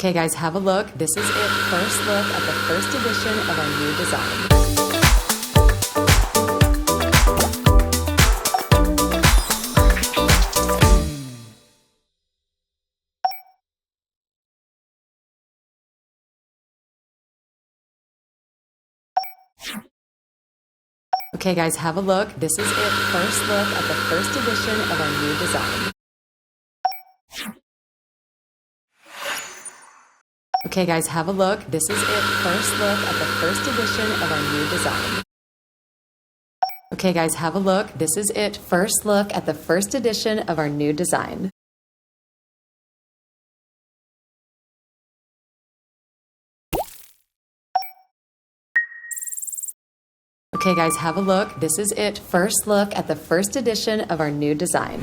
Okay guys, have a look. This is it. First look at the first edition of our new design. Okay guys, have a look. This is it. First look at the first edition of our new design. Okay guys, have a look. This is it. First look at the first edition of our new design. Okay guys, have a look. This is it. First look at the first edition of our new design. Okay guys, have a look. This is it. First look at the first edition of our new design.